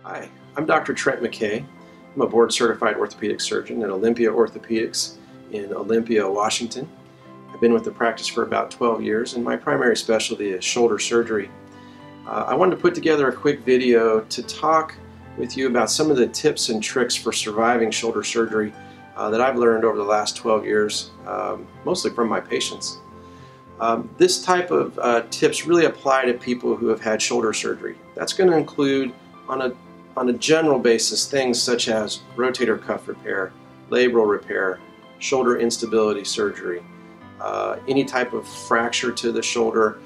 Hi, I'm Dr. Trent McKay. I'm a board-certified orthopedic surgeon at Olympia Orthopedics in Olympia, Washington. I've been with the practice for about 12 years, and my primary specialty is shoulder surgery. I wanted to put together a quick video to talk with you about some of the tips and tricks for surviving shoulder surgery that I've learned over the last 12 years, mostly from my patients. This type of tips really apply to people who have had shoulder surgery. That's going to include, on a general basis, things such as rotator cuff repair, labral repair, shoulder instability surgery, any type of fracture to the shoulder,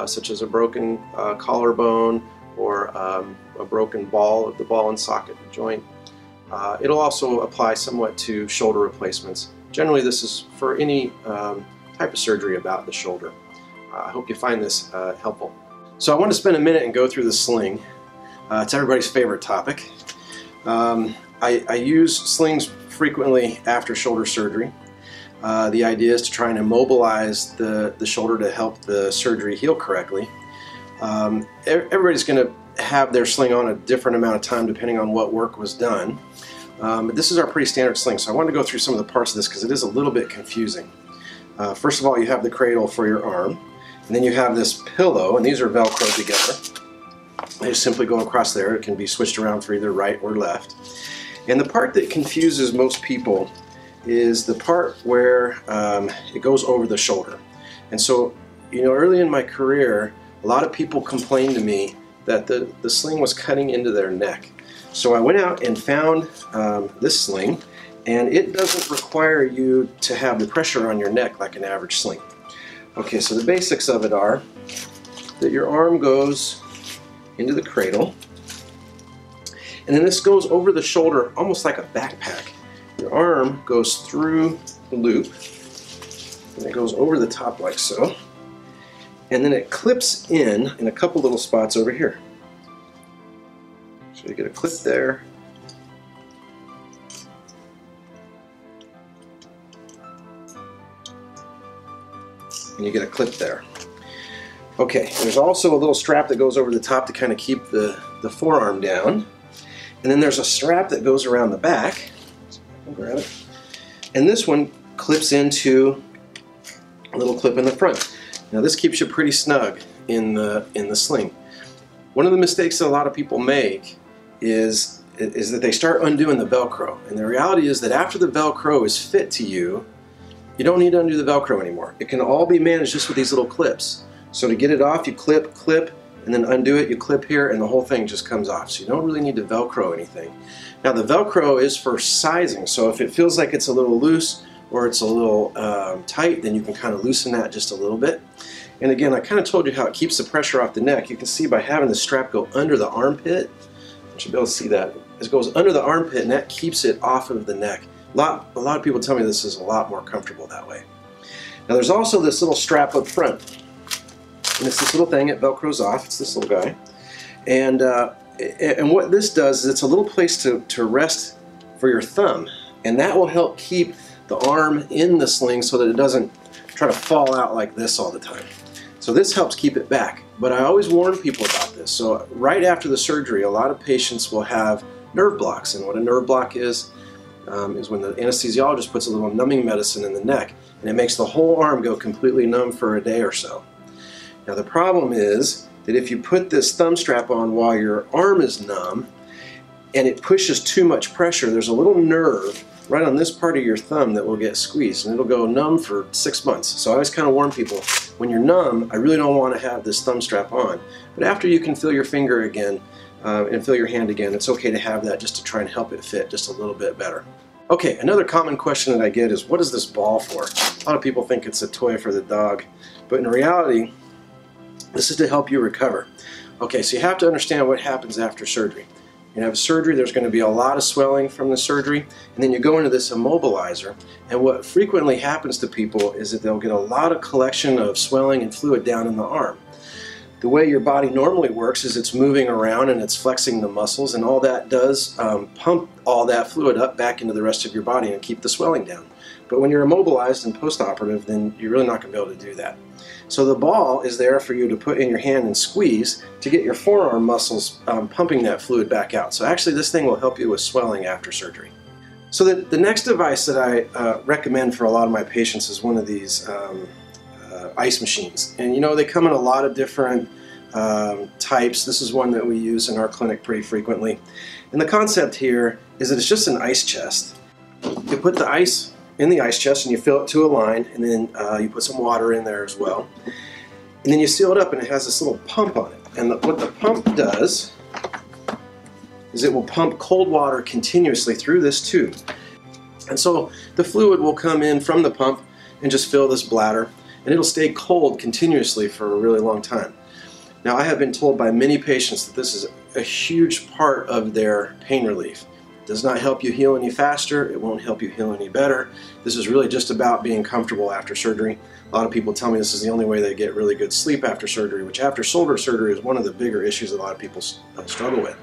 such as a broken collarbone or a broken ball of the ball and socket joint. It'll also apply somewhat to shoulder replacements. Generally, this is for any type of surgery about the shoulder. I hope you find this helpful. So I want to spend a minute and go through the sling. It's everybody's favorite topic. I use slings frequently after shoulder surgery. The idea is to try and immobilize the shoulder to help the surgery heal correctly. Everybody's going to have their sling on a different amount of time depending on what work was done. But this is our pretty standard sling, so I want to go through some of the parts of this because it is a little bit confusing. First of all, you have the cradle for your arm, and then you have this pillow, and these are Velcro together. They just simply go across there. It can be switched around for either right or left. And the part that confuses most people is the part where it goes over the shoulder. And so, early in my career, a lot of people complained to me that the sling was cutting into their neck. So I went out and found this sling, and it doesn't require you to have the pressure on your neck like an average sling. Okay, so the basics of it are that your arm goes into the cradle, and then this goes over the shoulder almost like a backpack. Your arm goes through the loop, and it goes over the top like so, and then it clips in a couple little spots over here. So you get a clip there, and you get a clip there. Okay, there's also a little strap that goes over the top to kind of keep the forearm down. And then there's a strap that goes around the back. So I can grab it. And this one clips into a little clip in the front. Now this keeps you pretty snug in the sling. One of the mistakes that a lot of people make is that they start undoing the Velcro. And the reality is that after the Velcro is fit to you, you don't need to undo the Velcro anymore. It can all be managed just with these little clips. So to get it off, you clip, and then undo it, you clip here, and the whole thing just comes off. So you don't really need to Velcro anything. Now the Velcro is for sizing, so if it feels like it's a little loose or it's a little tight, then you can kind of loosen that just a little bit. And again, I kind of told you how it keeps the pressure off the neck. You can see by having the strap go under the armpit, you should be able to see that. It goes under the armpit, and that keeps it off of the neck. A lot of people tell me this is a lot more comfortable that way. Now there's also this little strap up front. And it's this little thing, it Velcros off, it's this little guy. And what this does is it's a little place to rest for your thumb. And that will help keep the arm in the sling so that it doesn't try to fall out like this all the time. So this helps keep it back. But I always warn people about this. So right after the surgery, a lot of patients will have nerve blocks. And what a nerve block is when the anesthesiologist puts a little numbing medicine in the neck, and it makes the whole arm go completely numb for a day or so. Now the problem is that if you put this thumb strap on while your arm is numb and it pushes too much pressure, there's a little nerve right on this part of your thumb that will get squeezed, and it'll go numb for 6 months. So I always kind of warn people, when you're numb, I really don't want to have this thumb strap on. But after you can feel your finger again and feel your hand again, it's okay to have that just to try and help it fit just a little bit better. Okay, another common question that I get is, what is this ball for? A lot of people think it's a toy for the dog, but in reality, this is to help you recover. Okay, so you have to understand what happens after surgery. You have surgery, there's going to be a lot of swelling from the surgery, and then you go into this immobilizer, and what frequently happens to people is that they'll get a lot of collection of swelling and fluid down in the arm. The way your body normally works is it's moving around and it's flexing the muscles, and all that does pump all that fluid up back into the rest of your body and keep the swelling down. But when you're immobilized and post-operative, then you're really not going to be able to do that. So the ball is there for you to put in your hand and squeeze to get your forearm muscles pumping that fluid back out. So actually this thing will help you with swelling after surgery. So the next device that I recommend for a lot of my patients is one of these ice machines. And you know, they come in a lot of different types. This is one that we use in our clinic pretty frequently. And the concept here is that it's just an ice chest. You put the ice in the ice chest and you fill it to a line, and then you put some water in there as well. And then you seal it up, and it has this little pump on it. And what the pump does is it will pump cold water continuously through this tube. And so the fluid will come in from the pump and just fill this bladder, and it'll stay cold continuously for a really long time. Now, I have been told by many patients that this is a huge part of their pain relief. It does not help you heal any faster. It won't help you heal any better. This is really just about being comfortable after surgery. A lot of people tell me this is the only way they get really good sleep after surgery, which after shoulder surgery is one of the bigger issues that a lot of people struggle with.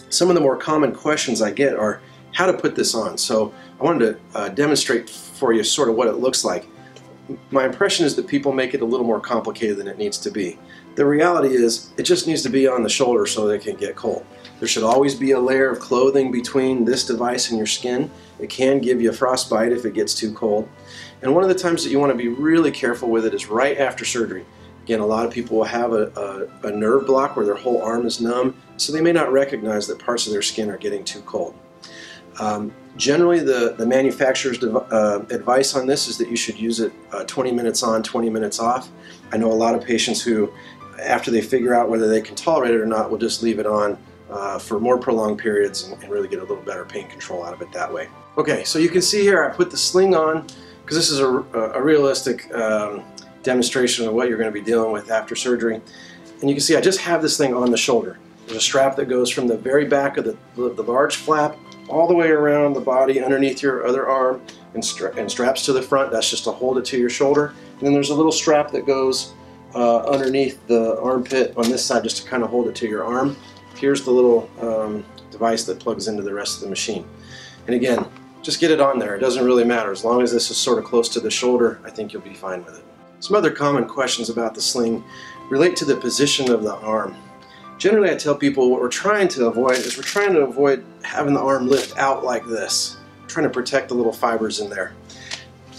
Some of the more common questions I get are how to put this on. So I wanted to demonstrate for you sort of what it looks like. My impression is that people make it a little more complicated than it needs to be. The reality is it just needs to be on the shoulder so that it can get cold. There should always be a layer of clothing between this device and your skin. It can give you a frostbite if it gets too cold. And one of the times that you want to be really careful with it is right after surgery. Again, a lot of people will have a nerve block where their whole arm is numb, so they may not recognize that parts of their skin are getting too cold. Generally, the manufacturer's advice on this is that you should use it 20 minutes on, 20 minutes off. I know a lot of patients who, after they figure out whether they can tolerate it or not, will just leave it on for more prolonged periods and really get a little better pain control out of it that way. Okay, so you can see here I put the sling on because this is a realistic demonstration of what you're going to be dealing with after surgery. And you can see I just have this thing on the shoulder. There's a strap that goes from the very back of the large flap all the way around the body underneath your other arm and straps to the front. That's just to hold it to your shoulder. And then there's a little strap that goes underneath the armpit on this side just to kind of hold it to your arm. Here's the little device that plugs into the rest of the machine. And again, just get it on there. It doesn't really matter. As long as this is sort of close to the shoulder, I think you'll be fine with it. Some other common questions about the sling relate to the position of the arm. Generally, I tell people what we're trying to avoid is we're trying to avoid having the arm lift out like this. We're trying to protect the little fibers in there.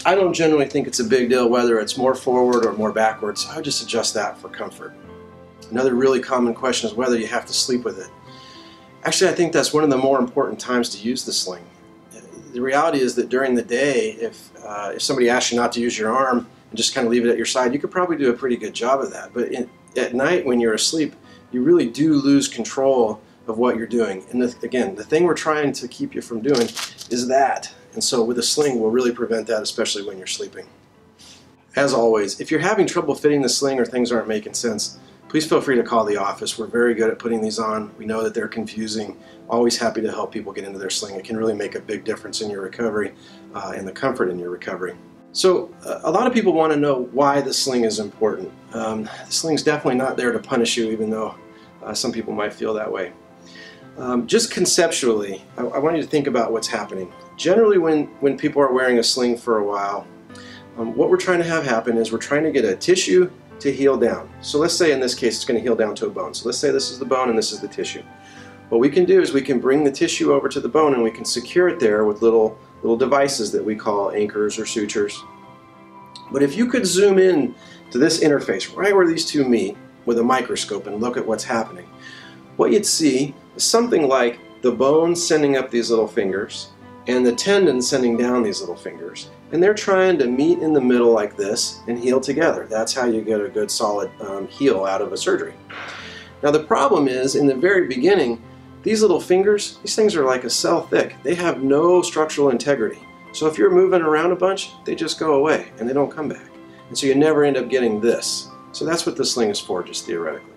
I don't generally think it's a big deal whether it's more forward or more backwards. I would just adjust that for comfort. Another really common question is whether you have to sleep with it. Actually, I think that's one of the more important times to use the sling. The reality is that during the day, if somebody asks you not to use your arm and just kind of leave it at your side, you could probably do a pretty good job of that. But at night when you're asleep, you really do lose control of what you're doing. And again, the thing we're trying to keep you from doing is that. And so with a sling, we'll really prevent that, especially when you're sleeping. As always, if you're having trouble fitting the sling or things aren't making sense, please feel free to call the office. We're very good at putting these on. We know that they're confusing. Always happy to help people get into their sling. It can really make a big difference in your recovery and the comfort in your recovery. So a lot of people want to know why the sling is important. The sling's definitely not there to punish you, even though some people might feel that way. Just conceptually, I want you to think about what's happening. Generally, when people are wearing a sling for a while, what we're trying to have happen is we're trying to get a tissue to heal down. So let's say in this case it's going to heal down to a bone. So let's say this is the bone and this is the tissue. What we can do is we can bring the tissue over to the bone and we can secure it there with little devices that we call anchors or sutures. But if you could zoom in to this interface right where these two meet with a microscope and look at what's happening, what you'd see is something like the bone sending up these little fingers and the tendon sending down these little fingers. And they're trying to meet in the middle like this and heal together. That's how you get a good solid heal out of a surgery. Now the problem is, in the very beginning, these little fingers, these things are like a cell thick. They have no structural integrity. So if you're moving around a bunch, they just go away and they don't come back. And so you never end up getting this. So that's what the sling is for, just theoretically.